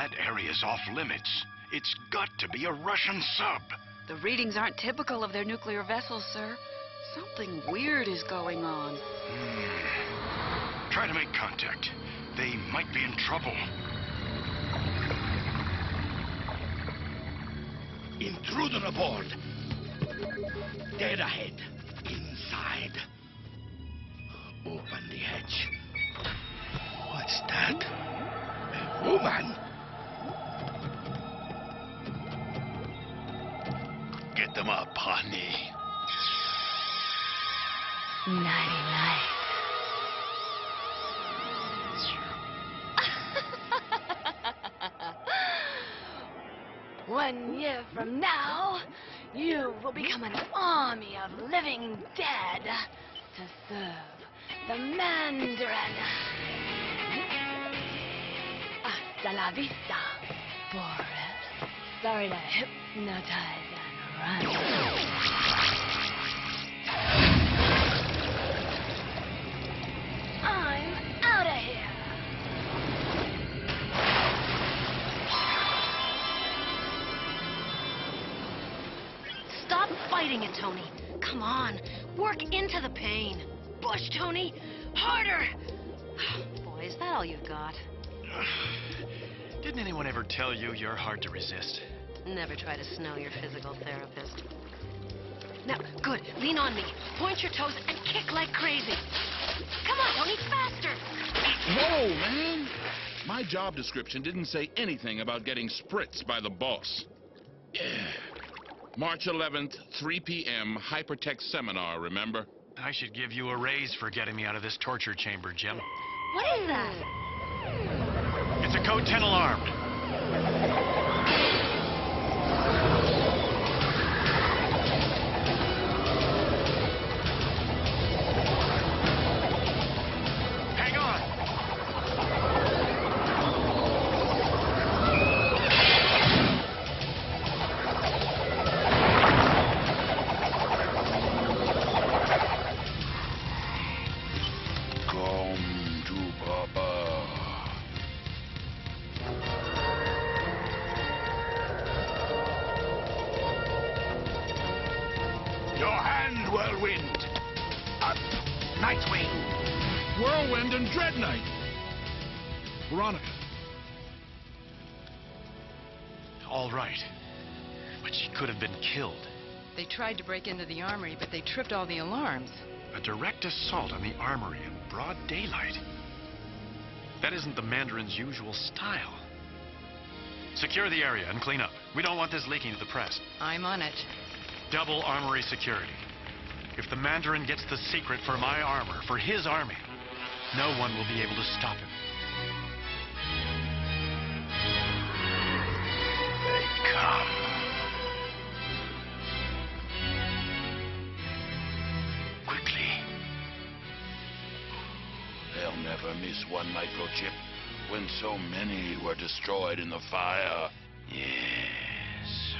That area's off limits. It's got to be a Russian sub. The readings aren't typical of their nuclear vessels, sir. Something weird is going on. Try to make contact. They might be in trouble. Intruder aboard. Dead ahead. Inside. Open the hatch. What's that? A woman? Get them up, honey. Nighty-night. 1 year from now, you will become an army of living dead to serve the Mandarin. Hasta la vista, Boris. Sorry to hypnotize and run. I'm out of here. Stop fighting it, Tony. Come on, work into the pain. Push, Tony, harder. Boy, is that all you've got? Didn't anyone ever tell you you're hard to resist? Never try to snow your physical therapist. Now, good. Lean on me. Point your toes and kick like crazy. Come on, Tony, faster. Whoa, man! My job description didn't say anything about getting spritzed by the boss. March 11th, 3 p.m., Hypertech seminar, remember? I should give you a raise for getting me out of this torture chamber, Jim. What is that? It's a Code 10 alarm. Hang on. Come to Papa. Your hand, Whirlwind. Up, Nightwing. Whirlwind and Dread Knight. Veronica. All right. But she could have been killed. They tried to break into the armory, but they tripped all the alarms. A direct assault on the armory in broad daylight. That isn't the Mandarin's usual style. Secure the area and clean up. We don't want this leaking to the press. I'm on it. Double armory security. If the Mandarin gets the secret for my armor, for his army, no one will be able to stop him. They come. Quickly. They'll never miss one microchip when so many were destroyed in the fire. Yes.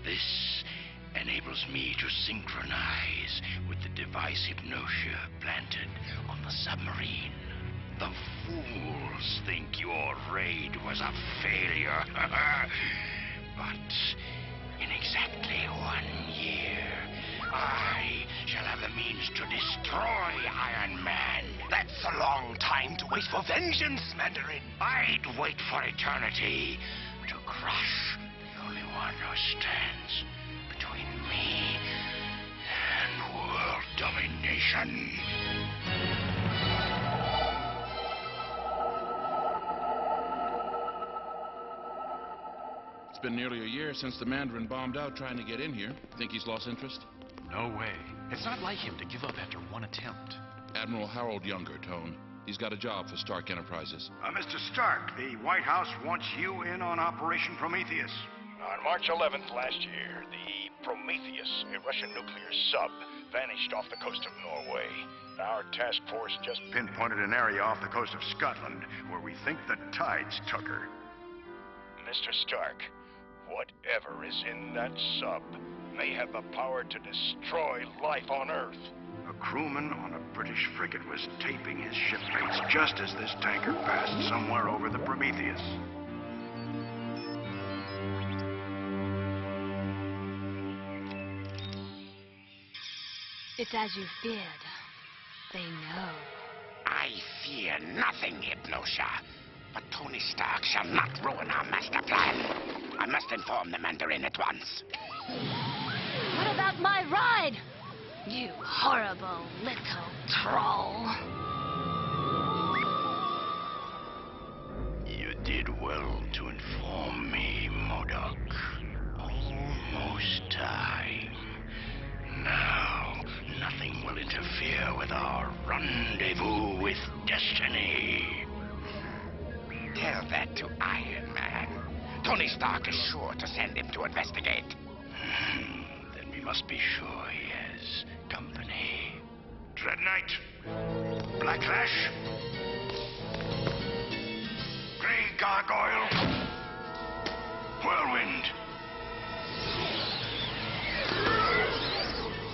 This enables me to synchronize with the device Hypnotia planted on the submarine. The fools think your raid was a failure. But in exactly 1 year, I shall have the means to destroy Iron Man. That's a long time to wait for vengeance, Mandarin. I'd wait for eternity to crush the only one who stands between me and world domination. It's been nearly a year since the Mandarin bombed out trying to get in here. Think he's lost interest? No way. It's not like him to give up after one attempt. Admiral Harold Younger, Tone. He's got a job for Stark Enterprises. Mr. Stark, the White House wants you in on Operation Prometheus. On March 11th last year, the Prometheus, a Russian nuclear sub, vanished off the coast of Norway. Our task force just Pinpointed an area off the coast of Scotland where we think the tides took her. Mr. Stark, whatever is in that sub may have the power to destroy life on Earth. crewman on a British frigate was taping his shipmates just as this tanker passed somewhere over the Prometheus. It's as you feared. They know. I fear nothing, Hypnosia. But Tony Stark shall not ruin our master plan. I must inform the Mandarin at once. What about my ride? You horrible little troll. You did well to inform me, Modok. Almost time. Now, nothing will interfere with our rendezvous with destiny. Tell that to Iron Man. Tony Stark is sure to send him to investigate. Then we must be sure he has company. Dread Knight. Black Lash. Grey Gargoyle. Whirlwind.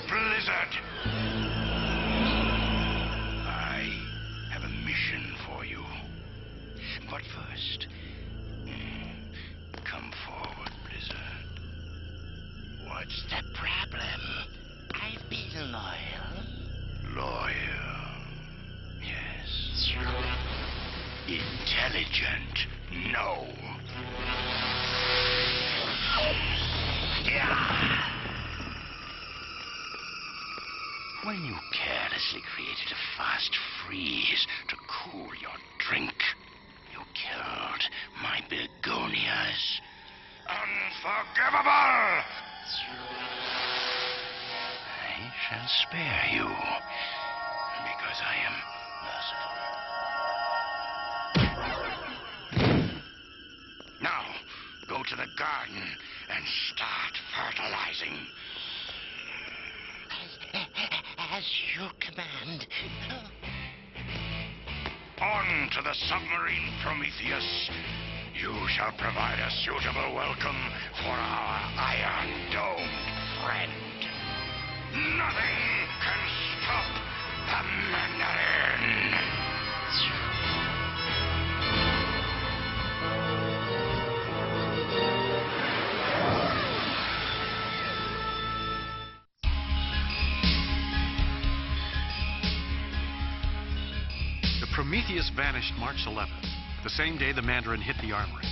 Blizzard. I have a mission for you. But first, come forward, Blizzard. What's the problem? I've been loyal. Loyal. Yes. Intelligent. No. Yeah. When you carelessly created a fast freeze to cool your drink, you killed my begonias. Unforgivable! I shall spare you, because I am merciful. Now, go to the garden and start fertilizing. As you command. On to the submarine Prometheus. You shall provide a suitable welcome for our iron-domed friend. Nothing can stop the Mandarin. Prometheus vanished March 11th, the same day the Mandarin hit the armory.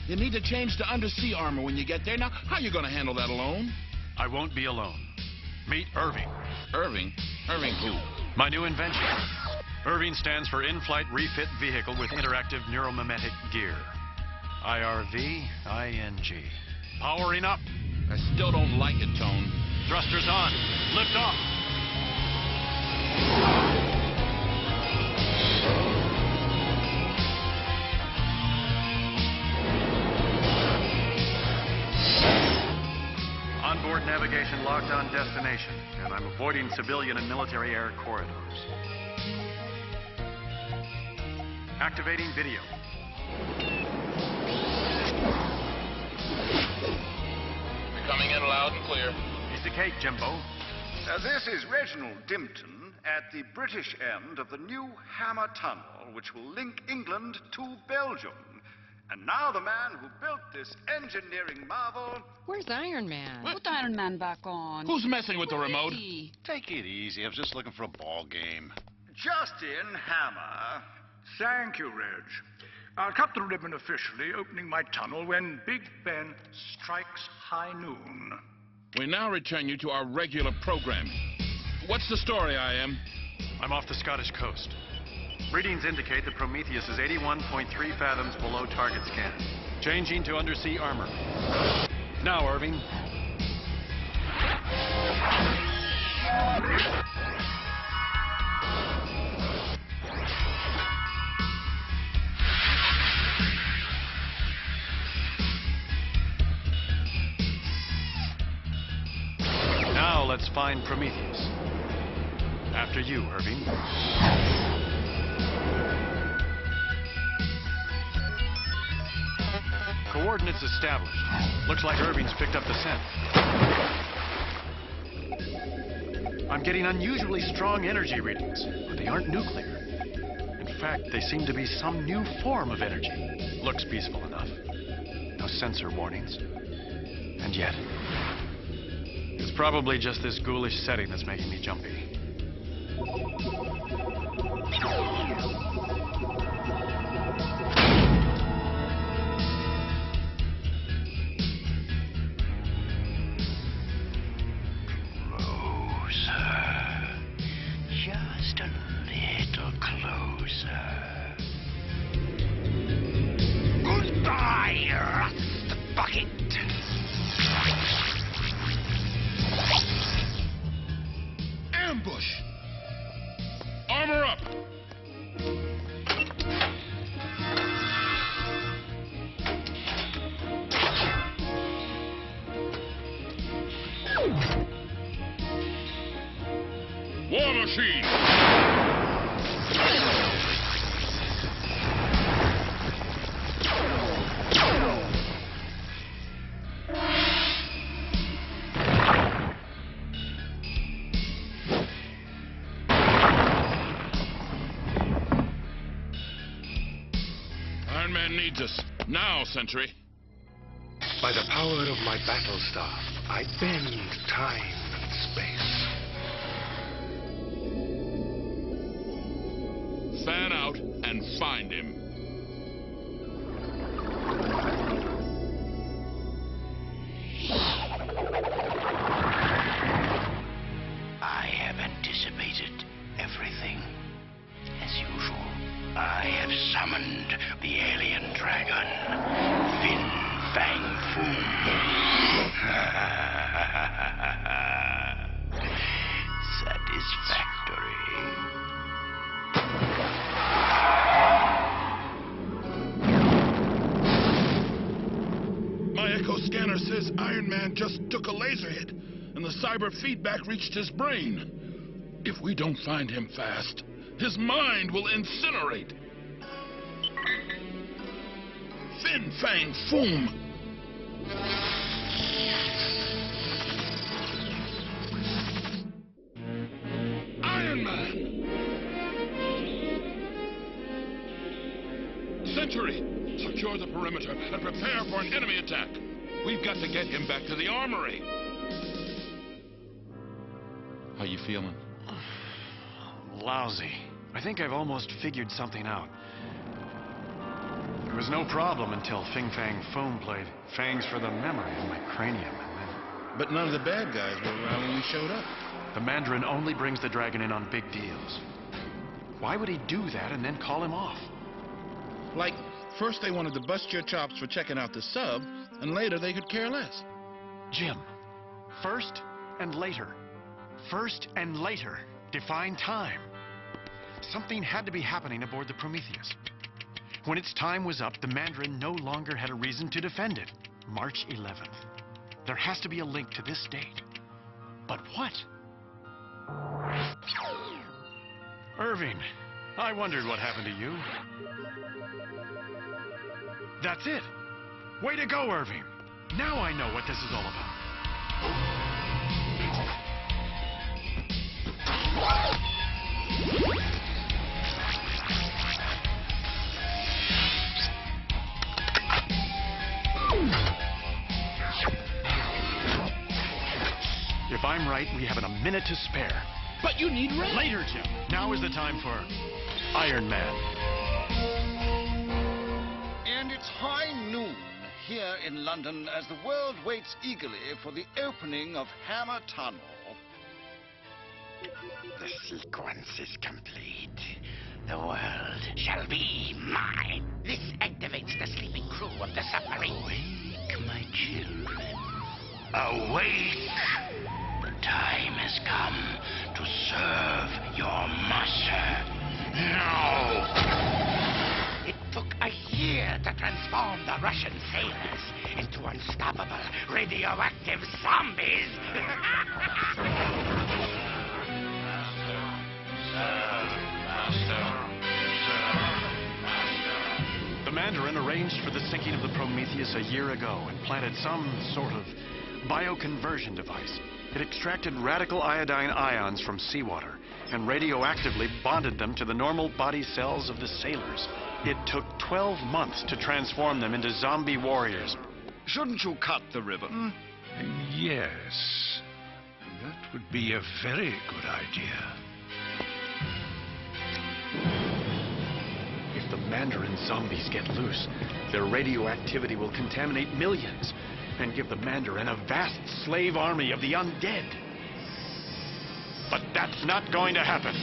You need to change to undersea armor when you get there. Now, how are you going to handle that alone? I won't be alone. Meet Irving. Irving? Irving who? My new invention. Irving stands for In-Flight Refit Vehicle with Interactive Neuromimetic Gear. IRV-ING. Powering up. I still don't like it, Tone. Thrusters on. Lift off. Onboard navigation locked on destination, and I'm avoiding civilian and military air corridors. Activating video. You're coming in loud and clear. Piece of cake, Jimbo. This is Reginald Dimpton at the British end of the new Hammer Tunnel, which will link England to Belgium. And now the man who built this engineering marvel... Where's Iron Man? Put Iron Man back on. Who's messing with the remote? Hey. Take it easy. I was just looking for a ball game. Justin Hammer. Thank you, Reg. I'll cut the ribbon officially, opening my tunnel when Big Ben strikes high noon. We now return you to our regular programming. What's the story, IM? I'm off the Scottish coast. Readings indicate that Prometheus is 81.3 fathoms below target scan. Changing to undersea armor. Now, Irving. Now let's find Prometheus. After you, Irving. Coordinates established. Looks like Irving's picked up the scent. I'm getting unusually strong energy readings, but they aren't nuclear. In fact, they seem to be some new form of energy. Looks peaceful enough. No sensor warnings. And yet, it's probably just this ghoulish setting that's making me jumpy. Just a little closer. Goodbye, rust bucket. Ambush! Armor up! War Machine! Iron Man needs us. Now, Sentry. By the power of my battle staff, I bend time and space. Fan out and find him. I have anticipated everything. As usual, I have summoned the alien dragon, Fin Fang Foom. Satisfactory. My echo scanner says Iron Man just took a laser hit, and the cyber feedback reached his brain. If we don't find him fast, his mind will incinerate. Fin Fang Foom! Iron Man! Sentry, secure the perimeter and prepare for an enemy attack. We've got to get him back to the armory. How you feeling? Lousy. I think I've almost figured something out. There was no problem until Fin Fang Foom played Fangs for the Memory in my cranium, and then... But none of the bad guys were around when we showed up. The Mandarin only brings the dragon in on big deals. Why would he do that and then call him off? Like, first they wanted to bust your chops for checking out the sub, and later they could care less. Jim, first and later. First and later. Define time. Something had to be happening aboard the Prometheus. When its time was up, the Mandarin no longer had a reason to defend it. March 11th. There has to be a link to this date. But what? Irving, I wondered what happened to you. That's it. Way to go, Irving. Now I know what this is all about. If I'm right, we have a minute to spare. But you need rest. Later, Jim. Now is the time for Iron Man. And it's high noon here in London as the world waits eagerly for the opening of Hammer Tunnel. The sequence is complete. The world shall be mine. This activates the sleeping crew of the submarine. Awake, my children. Awake! The time has come to serve your master. Now! It took a year to transform the Russian sailors into unstoppable radioactive zombies. The Mandarin arranged for the sinking of the Prometheus a year ago and planted some sort of bioconversion device. It extracted radical iodine ions from seawater and radioactively bonded them to the normal body cells of the sailors. It took 12 months to transform them into zombie warriors. Shouldn't you cut the ribbon? Yes. That would be a very good idea. If the Mandarin zombies get loose, their radioactivity will contaminate millions and give the Mandarin a vast slave army of the undead. But that's not going to happen.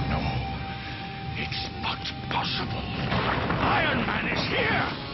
No, it's not possible. Iron Man is here!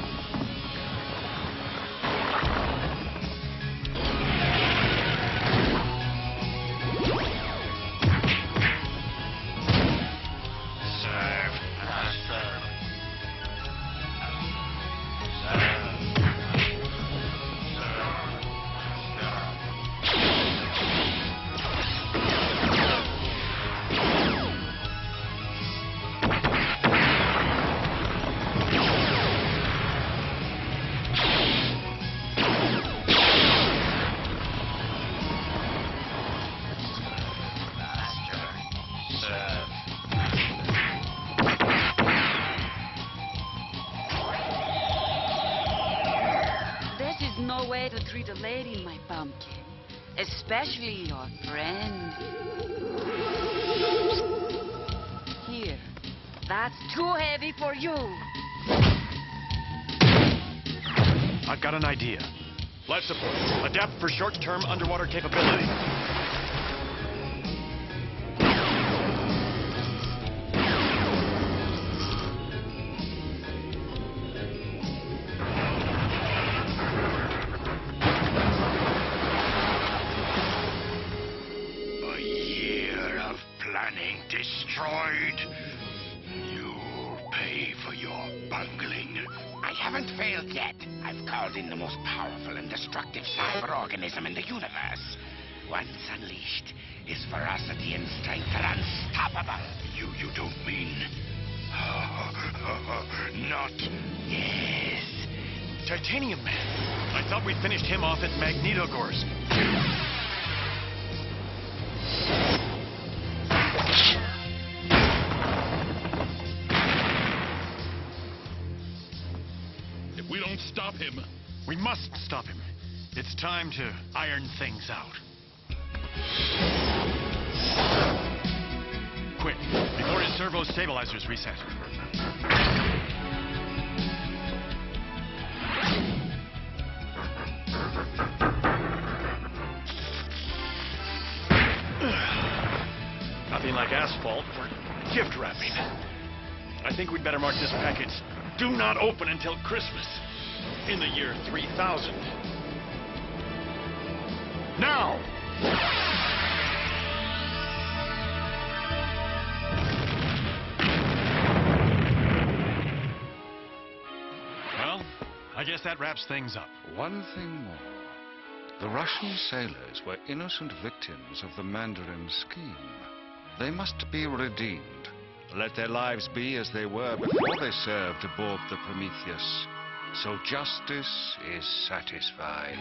No way to treat a lady, my pumpkin. Especially your friend. Here. That's too heavy for you. I've got an idea. Life support. Adapt for short-term underwater capability. Destroyed. You'll pay for your bungling. I haven't failed yet. I've called in the most powerful and destructive cyber organism in the universe. Once unleashed, his ferocity and strength are unstoppable. You don't mean... Not... Yes. Titanium Man. I thought we'd finished him off at Magnitogorsk. If we don't stop him... We must stop him. It's time to iron things out. Quick, before his servo stabilizers reset. Nothing like asphalt for gift wrapping. I think we'd better mark this package. Do not open until Christmas. In the year 3000. Now! Well, I guess that wraps things up. One thing more. The Russian sailors were innocent victims of the Mandarin scheme. They must be redeemed. Let their lives be as they were before they served aboard the Prometheus. So justice is satisfied.